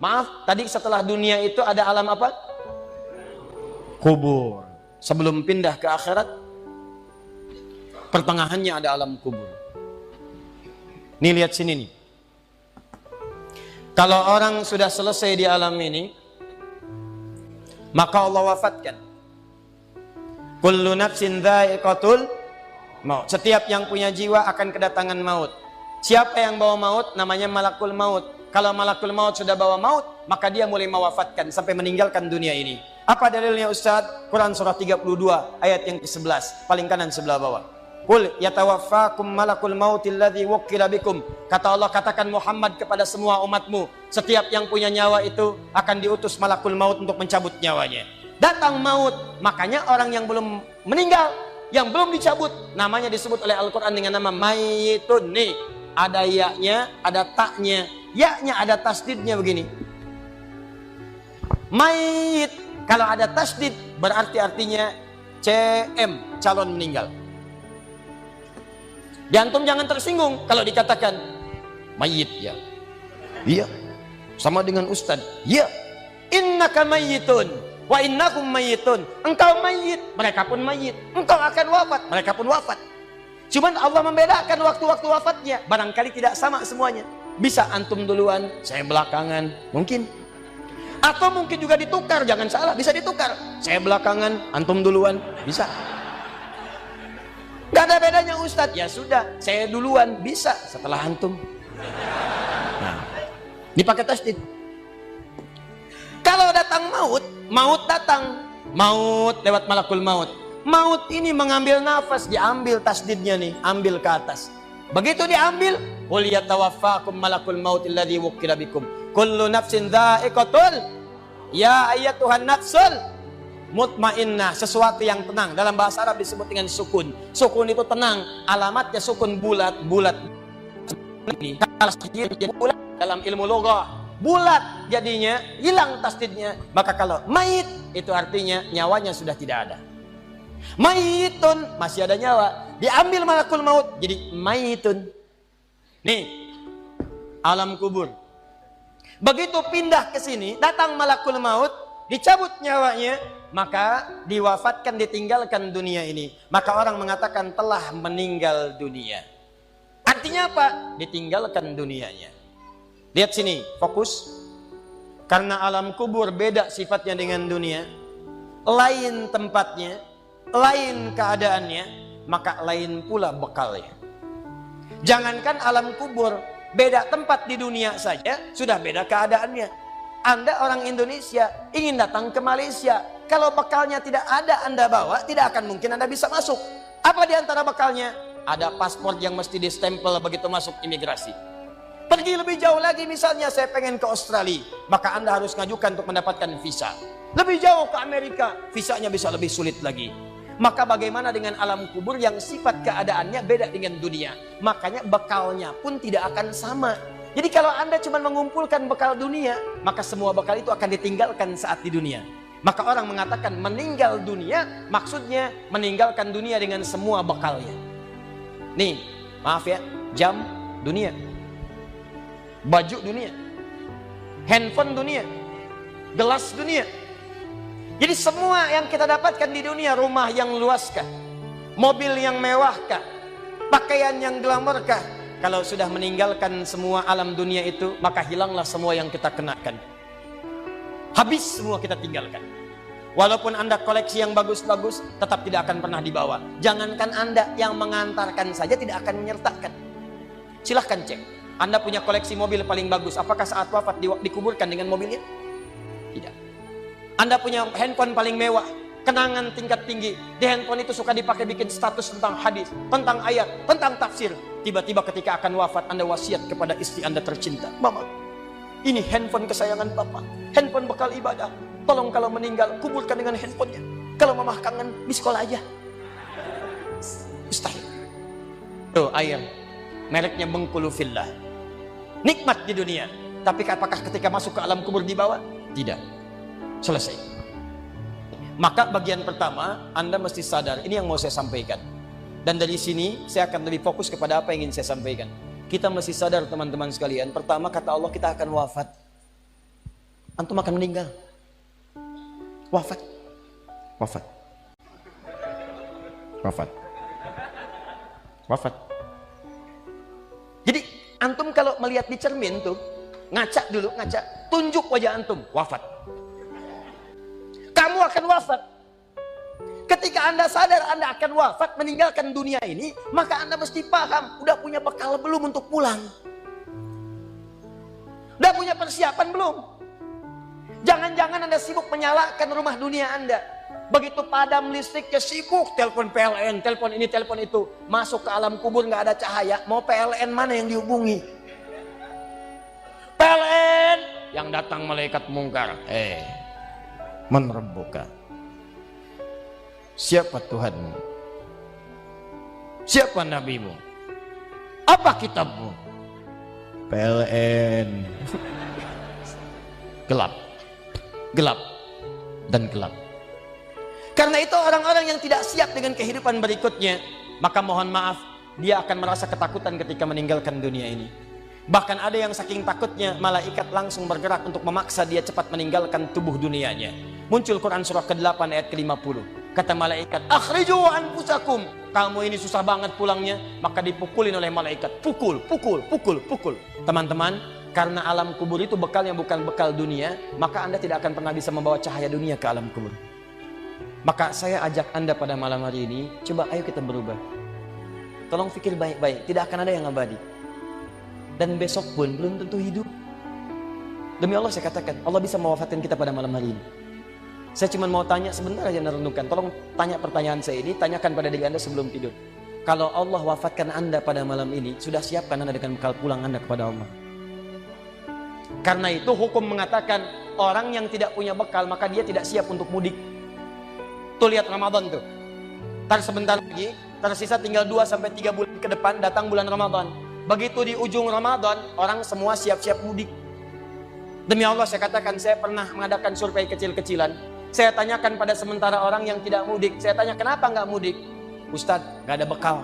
Maaf, tadi setelah dunia itu ada alam apa? Kubur. Sebelum pindah ke akhirat, pertengahannya ada alam kubur. Nih lihat sini nih. Kalau orang sudah selesai di alam ini, maka Allah wafatkan. Kullu nafsin dha'iqatul maut. Setiap yang punya jiwa akan kedatangan maut. Siapa yang bawa maut? Namanya malakul maut. Kalau malakul maut sudah bawa maut, maka dia mulai mewafatkan sampai meninggalkan dunia ini. Apa dalilnya Ustaz? Quran surah 32 ayat yang ke-11, paling kanan sebelah bawah. Qul yatawaffakum malakul mautil ladzi wukkila bikum. Kata Allah, katakan Muhammad kepada semua umatmu, setiap yang punya nyawa itu akan diutus malakul maut untuk mencabut nyawanya. Datang maut, makanya orang yang belum meninggal, yang belum dicabut, namanya disebut oleh Al-Quran dengan nama mayyitun. Nih, ada ya-nya, ada taknya. Ya-nya ada tasdidnya begini. Mayit. Kalau ada tasdid berarti artinya CM, calon meninggal. Diantum jangan tersinggung kalau dikatakan mayit ya. Iya. Sama dengan Ustaz. Iya. Innaka mayyitun wa innakum mayyitun. Engkau mayit, mereka pun mayit. Engkau akan wafat, mereka pun wafat. Cuman Allah membedakan waktu-waktu wafatnya. Barangkali tidak sama semuanya. Bisa antum duluan, saya belakangan, mungkin. Atau mungkin juga ditukar, jangan salah, bisa ditukar. Saya belakangan, antum duluan, bisa. Gak ada bedanya Ustadz. Ya sudah, saya duluan, bisa setelah antum. Nah, dipakai tasdid. Kalau datang maut, maut datang. Maut lewat malakul maut. Maut ini mengambil nafas, diambil tasdidnya nih, ambil ke atas. Begitu diambil, qul yatawaffakum malakul maut alladzi wukkila bikum. Kullu nafsin dha'iqatul. Ya ayyatuhan nafsul mutmainnah, sesuatu yang tenang. Dalam bahasa Arab disebut dengan sukun. Sukun itu tenang, alamatnya sukun bulat. Bulat ini bulat dalam ilmu loghah. Bulat jadinya, hilang tasdidnya. Maka kalau mayit itu artinya nyawanya sudah tidak ada. Mayitun masih ada nyawa, diambil malakul maut jadi mayitun. Nih alam kubur. Begitu pindah ke sini, datang malakul maut, dicabut nyawanya, maka diwafatkan, ditinggalkan dunia ini. Maka orang mengatakan telah meninggal dunia. Artinya apa? Ditinggalkan dunianya. Lihat sini, fokus. Karena alam kubur beda sifatnya dengan dunia, lain tempatnya, lain keadaannya, maka lain pula bekalnya. Jangankan alam kubur, beda tempat di dunia saja sudah beda keadaannya. Anda orang Indonesia ingin datang ke Malaysia, kalau bekalnya tidak ada Anda bawa, tidak akan mungkin Anda bisa masuk. Apa di antara bekalnya? Ada paspor yang mesti distempel begitu masuk imigrasi. Pergi lebih jauh lagi, misalnya saya pengen ke Australia, maka Anda harus ngajukan untuk mendapatkan visa. Lebih jauh ke Amerika, visanya bisa lebih sulit lagi. Maka bagaimana dengan alam kubur yang sifat keadaannya beda dengan dunia? Makanya bekalnya pun tidak akan sama. Jadi kalau Anda cuma mengumpulkan bekal dunia, maka semua bekal itu akan ditinggalkan saat di dunia. Maka orang mengatakan meninggal dunia, maksudnya meninggalkan dunia dengan semua bekalnya. Nih, maaf ya, jam dunia, baju dunia, handphone dunia, gelas dunia. Jadi semua yang kita dapatkan di dunia, rumah yang luaskah, mobil yang mewahkah, pakaian yang glamourkah, kalau sudah meninggalkan semua alam dunia itu, maka hilanglah semua yang kita kenakan. Habis semua kita tinggalkan. Walaupun Anda koleksi yang bagus-bagus, tetap tidak akan pernah dibawa. Jangankan Anda, yang mengantarkan saja tidak akan menyertakan. Silahkan cek. Anda punya koleksi mobil paling bagus, apakah saat wafat dikuburkan dengan mobilnya? Tidak. Anda punya handphone paling mewah, kenangan tingkat tinggi. Di handphone itu suka dipakai bikin status tentang hadis, tentang ayat, tentang tafsir. Tiba-tiba ketika akan wafat, Anda wasiat kepada istri Anda tercinta. Mama, ini handphone kesayangan Papa, handphone bekal ibadah. Tolong kalau meninggal, kuburkan dengan handphonenya. Kalau Mama kangen, di sekolah aja. Mustahil. Tuh ayam, mereknya Bengkulu Fillah. Nikmat di dunia, tapi apakah ketika masuk ke alam kubur dibawa? Tidak. Selesai. Maka bagian pertama, Anda mesti sadar, ini yang mau saya sampaikan. Dan dari sini saya akan lebih fokus kepada apa yang ingin saya sampaikan. Kita mesti sadar teman-teman sekalian, pertama kata Allah kita akan wafat. antum akan meninggal. Wafat. Wafat. Wafat. Wafat. Jadi antum kalau melihat di cermin tuh, ngaca dulu, ngaca, tunjuk wajah antum, wafat. Kamu akan wafat. Ketika Anda sadar Anda akan wafat, meninggalkan dunia ini, maka Anda mesti paham, udah punya bekal belum untuk pulang? Udah punya persiapan belum? Jangan-jangan Anda sibuk menyalakan rumah dunia Anda. Begitu padam listriknya, sibuk telepon PLN, telepon ini, telepon itu. Masuk ke alam kubur nggak ada cahaya, mau PLN mana yang dihubungi? PLN yang datang malaikat mungkar. Man rabbuka? Siapa Tuhanmu? Siapa nabimu? Apa kitabmu? PLN. Gelap. Gelap dan gelap. Karena itu orang-orang yang tidak siap dengan kehidupan berikutnya, maka mohon maaf, dia akan merasa ketakutan ketika meninggalkan dunia ini. Bahkan ada yang saking takutnya, malaikat langsung bergerak untuk memaksa dia cepat meninggalkan tubuh dunianya. Muncul Quran surah ke-8 ayat ke-50. Kata malaikat, akhriju anfusakum. Kamu ini susah banget pulangnya, maka dipukulin oleh malaikat. Pukul, pukul, pukul, pukul. Teman-teman, karena alam kubur itu bekalnya bukan bekal dunia, maka Anda tidak akan pernah bisa membawa cahaya dunia ke alam kubur. Maka saya ajak Anda pada malam hari ini, coba ayo kita berubah. Tolong pikir baik-baik, tidak akan ada yang abadi. Dan besok pun belum tentu hidup. Demi Allah saya katakan, Allah bisa mewafatkan kita pada malam hari ini. Saya cuma mau tanya sebentar aja renungkan. Tolong tanya pertanyaan saya ini, tanyakan pada diri Anda sebelum tidur. Kalau Allah wafatkan Anda pada malam ini, sudah siapkan Anda dengan bekal pulang Anda kepada Allah. Karena itu hukum mengatakan, orang yang tidak punya bekal, maka dia tidak siap untuk mudik. Tuh lihat Ramadan tuh. Ntar sebentar lagi, tersisa tinggal 2-3 bulan ke depan, datang bulan Ramadan. Begitu di ujung Ramadan, orang semua siap-siap mudik. Demi Allah saya katakan, saya pernah mengadakan survei kecil-kecilan. Saya tanyakan pada sementara orang yang tidak mudik. Saya tanya, kenapa nggak mudik? Ustadz, nggak ada bekal.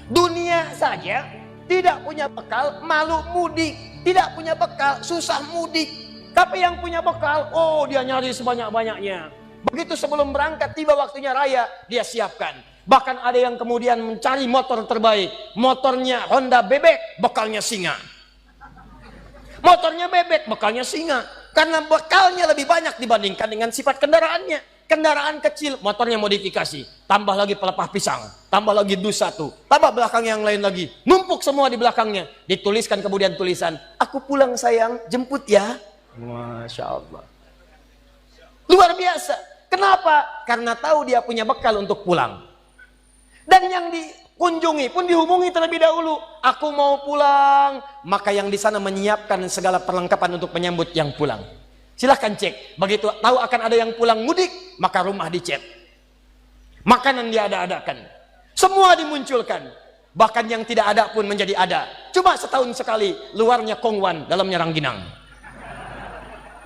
Dunia saja tidak punya bekal, malu mudik. Tidak punya bekal, susah mudik. Tapi yang punya bekal, oh dia nyari sebanyak-banyaknya. Begitu sebelum berangkat, tiba waktunya raya, dia siapkan. Bahkan ada yang kemudian mencari motor terbaik. Motornya Honda bebek, bekalnya singa. Motornya bebek, bekalnya singa. Karena bekalnya lebih banyak dibandingkan dengan sifat kendaraannya. Kendaraan kecil, motornya modifikasi. Tambah lagi pelepah pisang. Tambah lagi dus 1. Tambah belakang yang lain lagi. Numpuk semua di belakangnya. Dituliskan kemudian tulisan, aku pulang sayang, jemput ya. Masya Allah. Luar biasa. Kenapa? Karena tahu dia punya bekal untuk pulang. Dan yang dikunjungi pun dihubungi terlebih dahulu. Aku mau pulang. Maka yang di sana menyiapkan segala perlengkapan untuk menyambut yang pulang. Silahkan cek. Begitu tahu akan ada yang pulang mudik, maka rumah dicet. Makanan diada-adakan. Semua dimunculkan. Bahkan yang tidak ada pun menjadi ada. Cuma setahun sekali. Luarnya kongwan, dalamnya rangginang.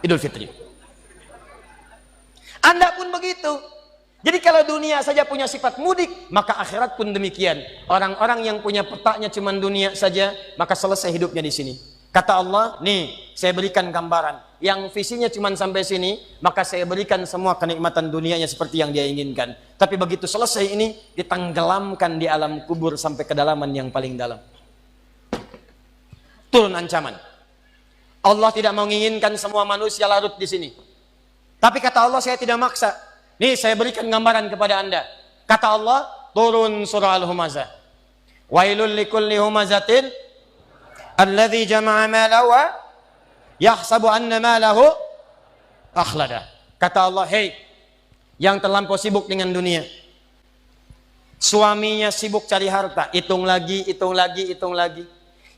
Idul Fitri. Anda pun begitu. Jadi kalau dunia saja punya sifat mudik, maka akhirat pun demikian. Orang-orang yang punya petanya cuma dunia saja, maka selesai hidupnya di sini. Kata Allah, nih saya berikan gambaran. Yang visinya cuma sampai sini, maka saya berikan semua kenikmatan dunianya seperti yang dia inginkan. Tapi begitu selesai ini, ditenggelamkan di alam kubur sampai kedalaman yang paling dalam. Turun ancaman. Allah tidak menginginkan semua manusia larut di sini. Tapi kata Allah, saya tidak maksa. Nih saya berikan gambaran kepada Anda. Kata Allah, turun surah Al-Humazah. Wailul likulli humazatin alladzi jama'a malahu wa yahsabu anna malahu akhlada. Kata Allah, hei yang terlampau sibuk dengan dunia. Suaminya sibuk cari harta, hitung lagi, hitung lagi, hitung lagi.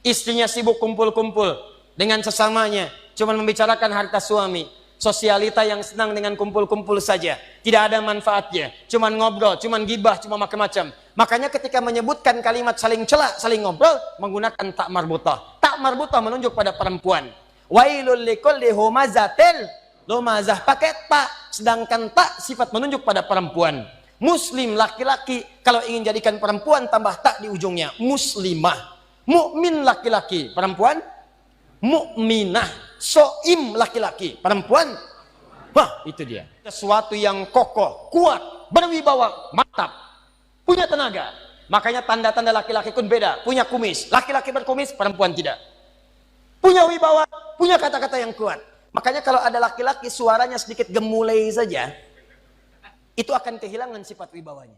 Istrinya sibuk kumpul-kumpul dengan sesamanya, cuma membicarakan harta suami. Sosialita yang senang dengan kumpul-kumpul saja, tidak ada manfaatnya, cuman ngobrol, cuman gibah, cuma macam-macam. Makanya ketika menyebutkan kalimat saling cela, saling ngobrol, menggunakan tak marbutah. Tak marbutah menunjuk pada perempuan. Wailul likulli humazatil lumazah, pakai tak, sedangkan tak sifat menunjuk pada perempuan. Muslim laki-laki, kalau ingin jadikan perempuan tambah tak di ujungnya, muslimah. Mukmin laki-laki, perempuan mukminah. soim laki-laki, perempuan, wah itu dia. Sesuatu yang kokoh, kuat, berwibawa, mantap, punya tenaga. Makanya tanda-tanda laki-laki pun beda. Punya kumis, laki-laki berkumis, perempuan tidak. Punya wibawa, punya kata-kata yang kuat. Makanya kalau ada laki-laki suaranya sedikit gemulai saja, itu akan kehilangan sifat wibawanya.